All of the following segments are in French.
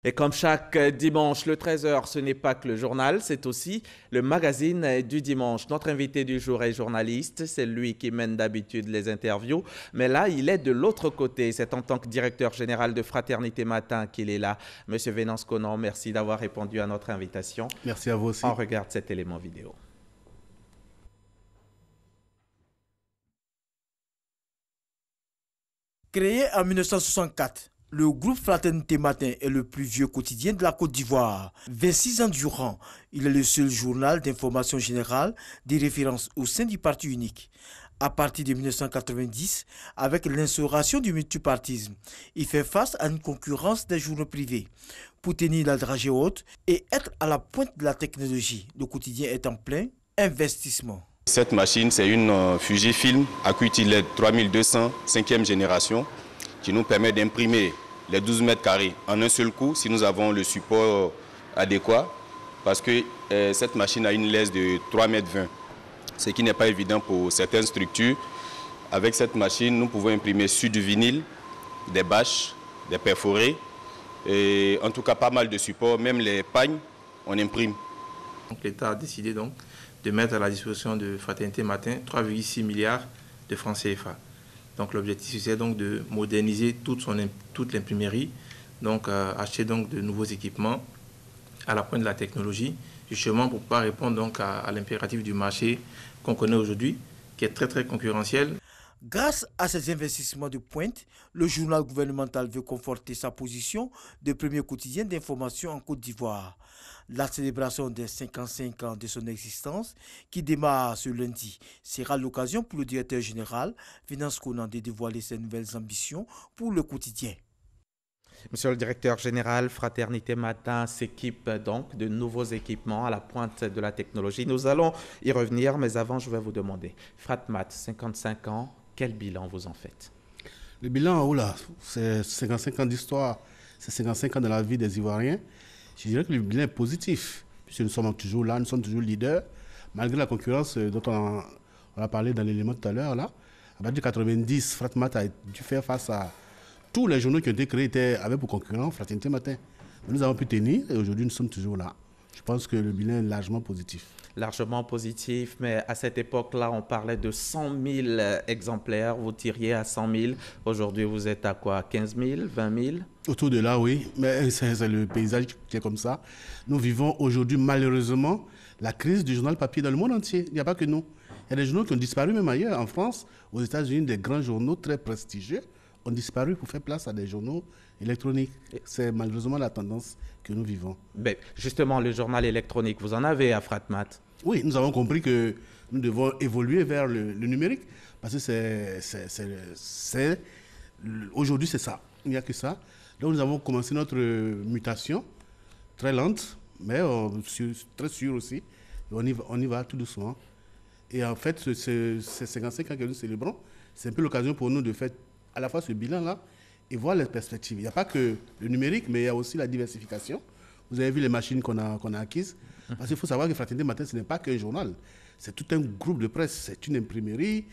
Et comme chaque dimanche, le 13h, ce n'est pas que le journal, c'est aussi le magazine du dimanche. Notre invité du jour est journaliste, c'est lui qui mène d'habitude les interviews, mais là, il est de l'autre côté. C'est en tant que directeur général de Fraternité Matin qu'il est là. Monsieur Venance Conan, merci d'avoir répondu à notre invitation. Merci à vous aussi. On regarde cet élément vidéo. Créé en 1964, le groupe Fraternité Matin est le plus vieux quotidien de la Côte d'Ivoire. 26 ans durant, il est le seul journal d'information générale des références au sein du parti unique. À partir de 1990, avec l'instauration du multipartisme, il fait face à une concurrence des journaux privés. Pour tenir la dragée haute et être à la pointe de la technologie, le quotidien est en plein investissement. Cette machine, c'est une Fujifilm AcuityLED 3200 5e génération qui nous permet d'imprimer les 12 mètres carrés en un seul coup si nous avons le support adéquat, parce que cette machine a une laisse de 3,20 mètres, ce qui n'est pas évident pour certaines structures. Avec cette machine, nous pouvons imprimer sur du vinyle, des bâches, des perforés, et en tout cas pas mal de supports, même les pagnes, on imprime. L'État a décidé donc de mettre à la disposition de Fraternité Matin 3,6 milliards de francs CFA. Donc l'objectif c'est donc de moderniser toute l'imprimerie, donc acheter donc de nouveaux équipements à la pointe de la technologie, justement pour pouvoir répondre donc à l'impératif du marché qu'on connaît aujourd'hui, qui est très concurrentiel. Grâce à ces investissements de pointe, le journal gouvernemental veut conforter sa position de premier quotidien d'information en Côte d'Ivoire. La célébration des 55 ans de son existence, qui démarre ce lundi, sera l'occasion pour le directeur général, Venance Conan, de dévoiler ses nouvelles ambitions pour le quotidien. Monsieur le directeur général, Fraternité Matin s'équipe donc de nouveaux équipements à la pointe de la technologie. Nous allons y revenir, mais avant, je vais vous demander, Fratmat, 55 ans, quel bilan vous en faites? Le bilan, oula, c'est 55 ans d'histoire, c'est 55 ans de la vie des Ivoiriens. Je dirais que le bilan est positif, puisque nous sommes toujours là, nous sommes toujours leaders, malgré la concurrence dont on a parlé dans l'élément tout à l'heure. Là. À partir de 90, Fratmat a dû faire face à tous les journaux qui ont été créés avaient pour concurrent Fraternité Matin. Mais nous avons pu tenir et aujourd'hui nous sommes toujours là. Je pense que le bilan est largement positif. Largement positif, mais à cette époque-là, on parlait de 100 000 exemplaires. Vous tiriez à 100 000. Aujourd'hui, vous êtes à quoi? 15 000, 20 000? Autour de là, oui. Mais c'est le paysage qui est comme ça. Nous vivons aujourd'hui, malheureusement, la crise du journal papier dans le monde entier. Il n'y a pas que nous. Il y a des journaux qui ont disparu même ailleurs. En France, aux États-Unis, des grands journaux très prestigieux ont disparu pour faire place à des journaux électroniques. C'est malheureusement la tendance que nous vivons. Ben, justement, le journal électronique, vous en avez à Fratmat? Oui, nous avons compris que nous devons évoluer vers le numérique, parce que aujourd'hui c'est ça, il n'y a que ça. Donc nous avons commencé notre mutation, très lente, mais très sûre aussi. Et on y va tout doucement. Et en fait, ces 55 ans que nous célébrons, c'est un peu l'occasion pour nous de faire à la fois ce bilan-là et voir les perspectives. Il n'y a pas que le numérique, mais il y a aussi la diversification. Vous avez vu les machines qu'on a acquises. Parce qu'il faut savoir que Fraternité Matin, ce n'est pas qu'un journal. C'est tout un groupe de presse. C'est une imprimerie.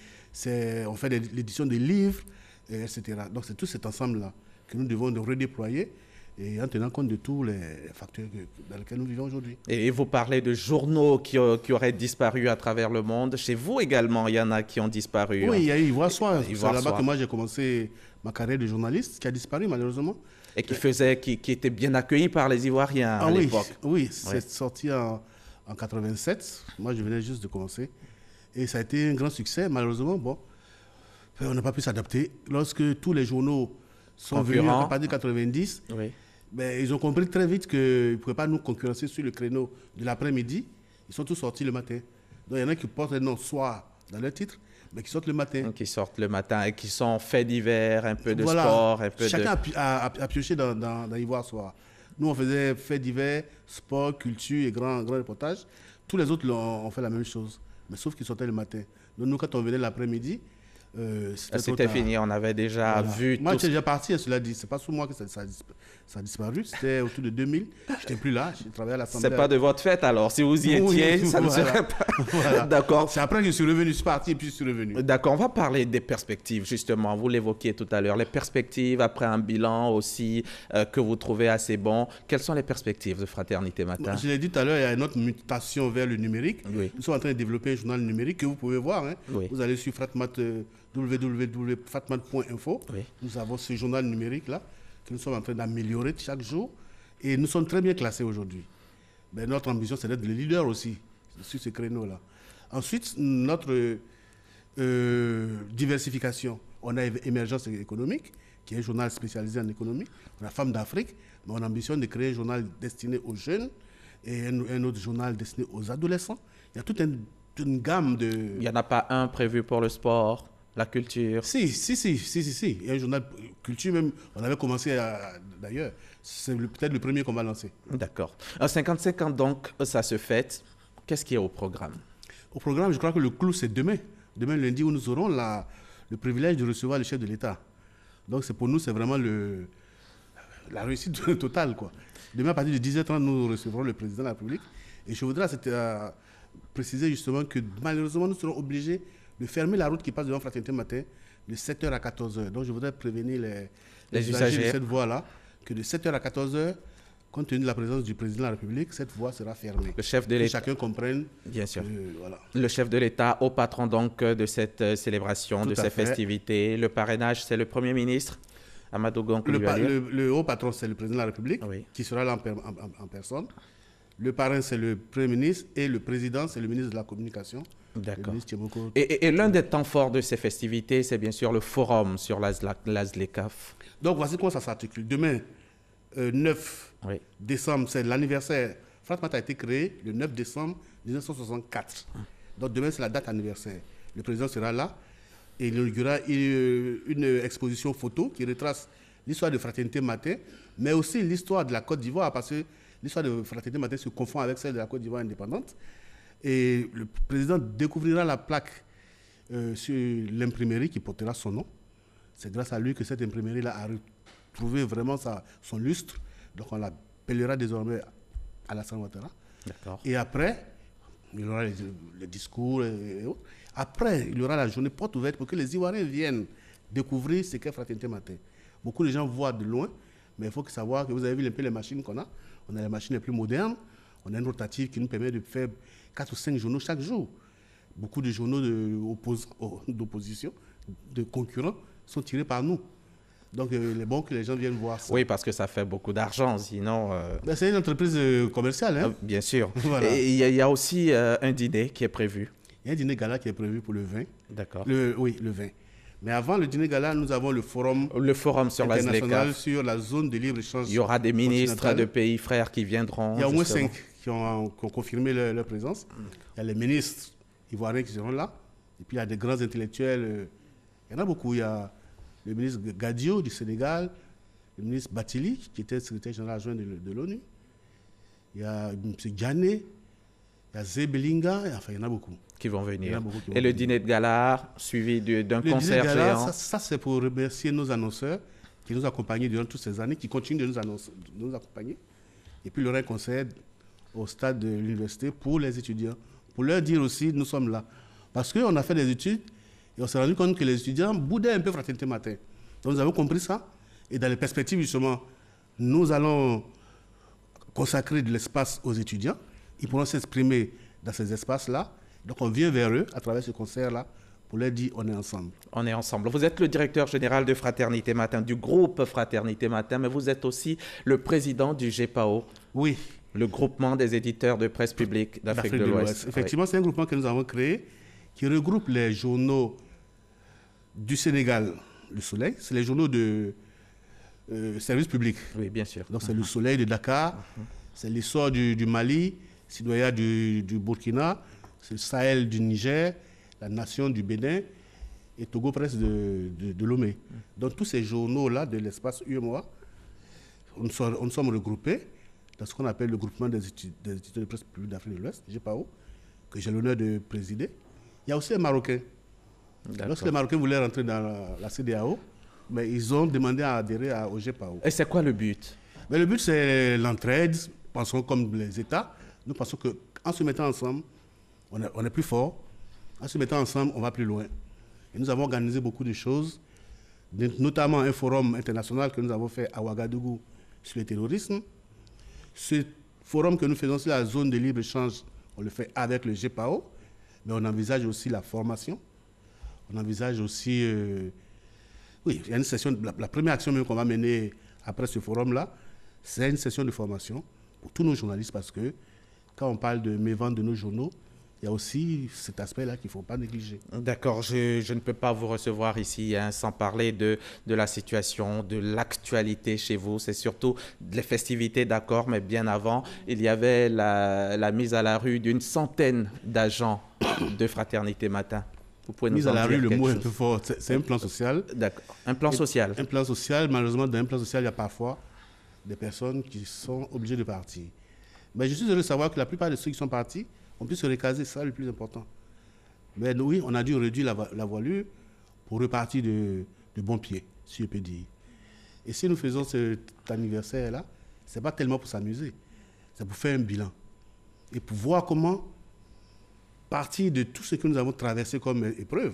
On fait l'édition des livres, etc. Donc c'est tout cet ensemble-là que nous devons redéployer et en tenant compte de tous les facteurs dans lesquels nous vivons aujourd'hui. Et vous parlez de journaux qui auraient disparu à travers le monde. Chez vous également, il y en a qui ont disparu. Oui, il y a eu Ivoire Soir. C'est là-bas que moi j'ai commencé ma carrière de journaliste, qui a disparu malheureusement. Et qui était bien accueilli par les Ivoiriens à l'époque. Oui, c'est sorti en 87. Moi, je venais juste de commencer. Et ça a été un grand succès. Malheureusement, bon, on n'a pas pu s'adapter. Lorsque tous les journaux sont venus à partir de 90, oui. Ben, ils ont compris très vite qu'ils ne pouvaient pas nous concurrencer sur le créneau de l'après-midi. Ils sont tous sortis le matin. Donc il y en a qui portent le nom soir dans leur titre, mais qui sortent le matin. Qui sortent le matin et qui sont faits divers, un peu de sport, un peu Chacun a pioché dans Ivoire Soir. Nous, on faisait faits divers, sport, culture et grands reportages. Tous les autres ont fait la même chose, mais sauf qu'ils sortaient le matin. Donc nous, quand on venait l'après-midi, c'était fini, on avait déjà vu. Moi, j'étais déjà parti, cela dit. C'est pas sous moi que ça a disparu. C'était autour de 2000. Je n'étais plus là. Je travaillais à l'Assemblée. C'est pas de votre fête alors. Si vous y étiez, ça ne serait pas. Voilà. D'accord. C'est après que je suis revenu, je suis parti et puis je suis revenu. D'accord. On va parler des perspectives, justement. Vous l'évoquiez tout à l'heure. Les perspectives après un bilan aussi que vous trouvez assez bon. Quelles sont les perspectives de Fraternité Matin? Je l'ai dit tout à l'heure, il y a une autre mutation vers le numérique. Oui. Nous sommes en train de développer un journal numérique que vous pouvez voir. Hein. Oui. Vous allez sur Fratmat, www.fatmat.info. Oui. Nous avons ce journal numérique-là que nous sommes en train d'améliorer chaque jour. Et nous sommes très bien classés aujourd'hui. Mais notre ambition, c'est d'être le leader aussi sur ce créneau-là. Ensuite, notre diversification. On a Émergence économique, qui est un journal spécialisé en économie. On a Femmes d'Afrique, mais on a ambition de créer un journal destiné aux jeunes et un autre journal destiné aux adolescents. Il y a toute une gamme de... Il n'y en a pas un prévu pour le sport, la culture? Si. Il y a un journal culture même. On avait commencé d'ailleurs. C'est peut-être le premier qu'on va lancer. D'accord. 55 ans donc, ça se fête. Qu'est-ce qui est au programme? Au programme, je crois que le clou, c'est demain. Demain, lundi, où nous aurons le privilège de recevoir le chef de l'État. Donc, pour nous, c'est vraiment la réussite totale, quoi. Demain, à partir de 10h30, nous recevrons le président de la République. Et je voudrais préciser justement que malheureusement, nous serons obligés de fermer la route qui passe devant Fraternité Matin de 7h à 14h. Donc, je voudrais prévenir les usagers de cette voie-là que de 7h à 14h, compte tenu de la présence du président de la République, cette voie sera fermée. Le chef de l'État. Que chacun comprenne. Bien sûr. Voilà. Le chef de l'État, au patron donc de cette célébration, de ces festivités. Le parrainage, c'est le Premier ministre, Amadou Goncoulibaly. Le haut patron, c'est le président de la République, oui, qui sera là en personne. Le parrain, c'est le Premier ministre. Et le président, c'est le ministre de la Communication. D'accord. Le et l'un des temps forts de ces festivités, c'est bien sûr le forum sur l'ASLECAF. Donc, voici comment ça s'articule. Demain, 9 décembre, c'est l'anniversaire. Fratmat a été créé le 9 décembre 1964. Donc, demain, c'est la date anniversaire. Le président sera là et il y aura une exposition photo qui retrace l'histoire de Fraternité Matin, mais aussi l'histoire de la Côte d'Ivoire, parce que l'histoire de Fraternité Matin se confond avec celle de la Côte d'Ivoire indépendante. Et le président découvrira la plaque sur l'imprimerie qui portera son nom. C'est grâce à lui que cette imprimerie-là a retrouvé vraiment son lustre. Donc on l'appellera désormais Alassane Ouattara. D'accord. Et après, il y aura les discours et autres. Après, il y aura la journée porte ouverte pour que les Ivoiriens viennent découvrir ce qu'est Fraternité Matin. Beaucoup de gens voient de loin, mais il faut savoir que vous avez vu un peu les machines qu'on a. On a les machines les plus modernes. On a une rotative qui nous permet de faire 4 ou 5 journaux chaque jour. Beaucoup de journaux d'opposition, de concurrents, sont tirés par nous. Donc, il est bon que les gens viennent voir ça. Oui, parce que ça fait beaucoup d'argent, sinon... C'est une entreprise commerciale. Hein? Bien sûr. Voilà. Et il y a aussi un dîner qui est prévu. Il y a un dîner gala qui est prévu pour le 20. D'accord. Oui, le 20. Mais avant le dîner gala, nous avons le forum sur international sur la zone de libre-échange. Il y aura des ministres de pays frères qui viendront. Il y a au moins 5 qui ont confirmé leur présence. Il y a les ministres ivoiriens qui seront là. Et puis il y a des grands intellectuels. Il y en a beaucoup. Il y a le ministre Gadio du Sénégal, le ministre Batili, qui était secrétaire général adjoint de l'ONU. Il y a M. Djané, il y a Zébelinga, enfin il y en a beaucoup. Qui vont venir. Et le dîner de gala suivi d'un concert géant. Ça c'est pour remercier nos annonceurs qui nous accompagnent durant toutes ces années, qui continuent de nous accompagner. Et puis il y aura un concert au stade de l'université pour les étudiants, pour leur dire aussi nous sommes là. Parce qu'on a fait des études et on s'est rendu compte que les étudiants boudaient un peu Fraternité Matin. Donc nous avons compris ça. Et dans les perspectives justement, nous allons consacrer de l'espace aux étudiants. Ils pourront s'exprimer dans ces espaces-là. Donc on vient vers eux à travers ce concert-là pour leur dire on est ensemble. On est ensemble. Vous êtes le directeur général de Fraternité Matin, du groupe Fraternité Matin, mais vous êtes aussi le président du GEPAO. Oui. Le groupement des éditeurs de presse publique d'Afrique de l'Ouest. Effectivement, c'est un groupement que nous avons créé qui regroupe les journaux du Sénégal, Le Soleil, c'est les journaux de service public. Oui, bien sûr. Donc c'est Le Soleil de Dakar, c'est l'Essor du Mali, Sidoya du Burkina, c'est le Sahel du Niger, la Nation du Bénin et Togo Presse de Lomé. Donc tous ces journaux-là de l'espace UEMOA, nous sommes regroupés dans ce qu'on appelle le groupement des éditeurs de presse publique d'Afrique de l'Ouest, GEPAO, que j'ai l'honneur de présider. Il y a aussi les Marocains. Lorsque les Marocains voulaient rentrer dans la CEDEAO, mais ils ont demandé à adhérer au GEPAO. Et c'est quoi le but? Mais le but, c'est l'entraide. Pensons comme les États. Nous pensons qu'en se mettant ensemble, on est plus fort. En se mettant ensemble, on va plus loin. Et nous avons organisé beaucoup de choses, notamment un forum international que nous avons fait à Ouagadougou sur le terrorisme. Ce forum que nous faisons sur la zone de libre-échange, on le fait avec le GPAO, mais on envisage aussi la formation. On envisage aussi... oui, il y a une session, la première action même qu'on va mener après ce forum-là, c'est une session de formation pour tous nos journalistes parce que quand on parle de mévente de nos journaux, il y a aussi cet aspect-là qu'il ne faut pas négliger. D'accord, je ne peux pas vous recevoir ici sans parler de la situation, de l'actualité chez vous. C'est surtout les festivités, d'accord, mais bien avant, il y avait la mise à la rue d'une centaine d'agents de Fraternité Matin. Vous pouvez nous mise à la rue, le mot est un chose? peu fort. C'est un plan social. D'accord, un plan social. Un plan social, malheureusement, dans un plan social, il y a parfois des personnes qui sont obligées de partir. Mais je suis heureux de savoir que la plupart de ceux qui sont partis ont pu se recaser, c'est ça le plus important. Mais oui, on a dû réduire la voilure pour repartir de bon pied, si je peux dire. Et si nous faisons cet anniversaire-là, ce n'est pas tellement pour s'amuser, c'est pour faire un bilan. Et pour voir comment partir de tout ce que nous avons traversé comme épreuve,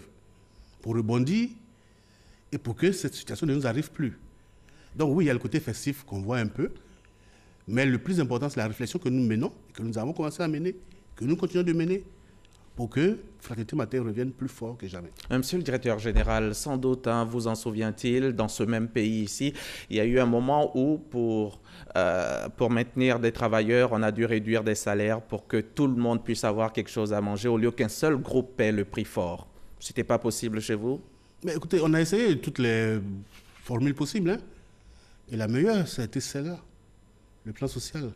pour rebondir et pour que cette situation ne nous arrive plus. Donc oui, il y a le côté festif qu'on voit un peu, mais le plus important, c'est la réflexion que nous menons, et que nous avons commencé à mener, que nous continuons de mener, pour que Fraternité Matin revienne plus fort que jamais. Monsieur le directeur général, sans doute, vous en souvient-il, dans ce même pays ici, il y a eu un moment où, pour maintenir des travailleurs, on a dû réduire des salaires pour que tout le monde puisse avoir quelque chose à manger, au lieu qu'un seul groupe paie le prix fort. Ce n'était pas possible chez vous? Mais écoutez, on a essayé toutes les formules possibles, hein, et la meilleure, ça a été celle-là, le plan social.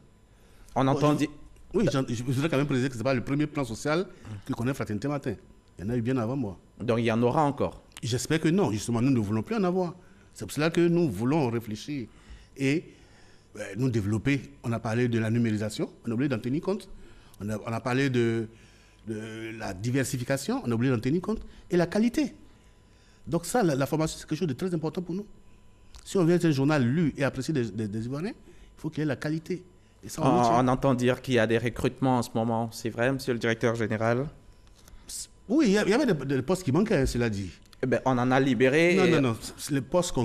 On entend dire... Oui, je voudrais quand même préciser que ce n'est pas le premier plan social que connaît Fraternité Matin. Il y en a eu bien avant moi. Donc il y en aura encore? J'espère que non. Justement, nous ne voulons plus en avoir. C'est pour cela que nous voulons réfléchir et nous développer. On a parlé de la numérisation, on a oublié d'en tenir compte. On a parlé de la diversification, on a oublié d'en tenir compte. Et la qualité. Donc ça, la formation, c'est quelque chose de très important pour nous. Si on veut être un journal lu et apprécié des Ivoiriens, il faut qu'il y ait la qualité. Et ça, on entend dire qu'il y a des recrutements en ce moment. C'est vrai, monsieur le directeur général? Oui, il y avait des postes qui manquaient, cela dit. Eh bien, on en a libéré. Non. Les postes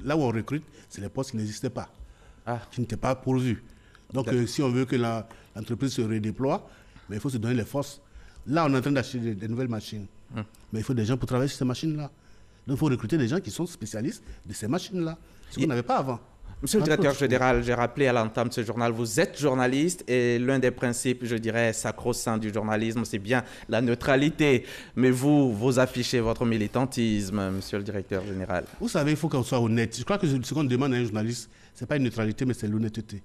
là où on recrute, c'est les postes qui n'existaient pas, qui n'étaient pas pourvus. Donc, si on veut que l'entreprise se redéploie, mais il faut se donner les forces. Là, on est en train d'acheter des nouvelles machines. Mais il faut des gens pour travailler sur ces machines-là. Donc, il faut recruter des gens qui sont spécialistes de ces machines-là. Ce qu'on n'avait pas avant. Monsieur le directeur général, j'ai rappelé à l'entame de ce journal, vous êtes journaliste et l'un des principes, je dirais, sacro-saint du journalisme, c'est bien la neutralité. Mais vous affichez votre militantisme, monsieur le directeur général. Vous savez, il faut qu'on soit honnête. Je crois que ce qu'on demande à un journaliste, ce n'est pas une neutralité, mais c'est l'honnêteté.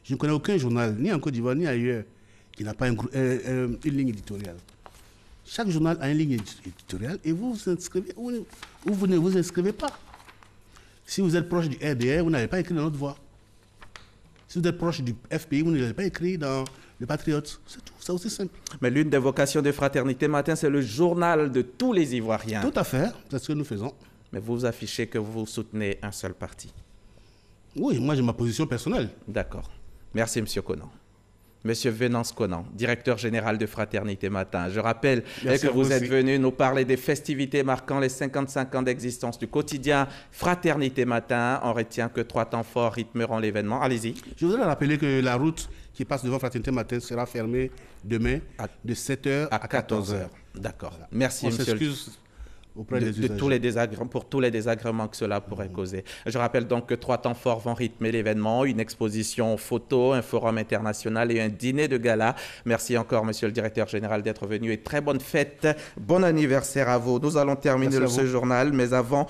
Je ne connais aucun journal, ni en Côte d'Ivoire, ni ailleurs, qui n'a pas une ligne éditoriale. Chaque journal a une ligne éditoriale et vous vous inscrivez ou vous ne vous inscrivez pas. Si vous êtes proche du RDR, vous n'avez pas écrit dans notre voix. Si vous êtes proche du FPI, vous n'avez pas écrit dans le Patriote. C'est tout, c'est aussi simple. Mais l'une des vocations de Fraternité Matin, c'est le journal de tous les Ivoiriens. Tout à fait, c'est ce que nous faisons. Mais vous affichez que vous soutenez un seul parti. Oui, moi j'ai ma position personnelle. D'accord. Merci, monsieur Conan. Monsieur Venance Conan, directeur général de Fraternité Matin. Je rappelle que vous êtes venu nous parler des festivités marquant les 55 ans d'existence du quotidien Fraternité Matin. On retient que 3 temps forts rythmeront l'événement. Allez-y. Je voudrais rappeler que la route qui passe devant Fraternité Matin sera fermée demain de 7h à 14h. D'accord. Voilà. Merci, monsieur. Auprès des pour tous les désagréments que cela pourrait causer. Je rappelle donc que 3 temps forts vont rythmer l'événement, une exposition photo, un forum international et un dîner de gala. Merci encore, monsieur le directeur général, d'être venu et très bonne fête. Bon anniversaire à vous. Nous allons terminer ce journal, mais avant,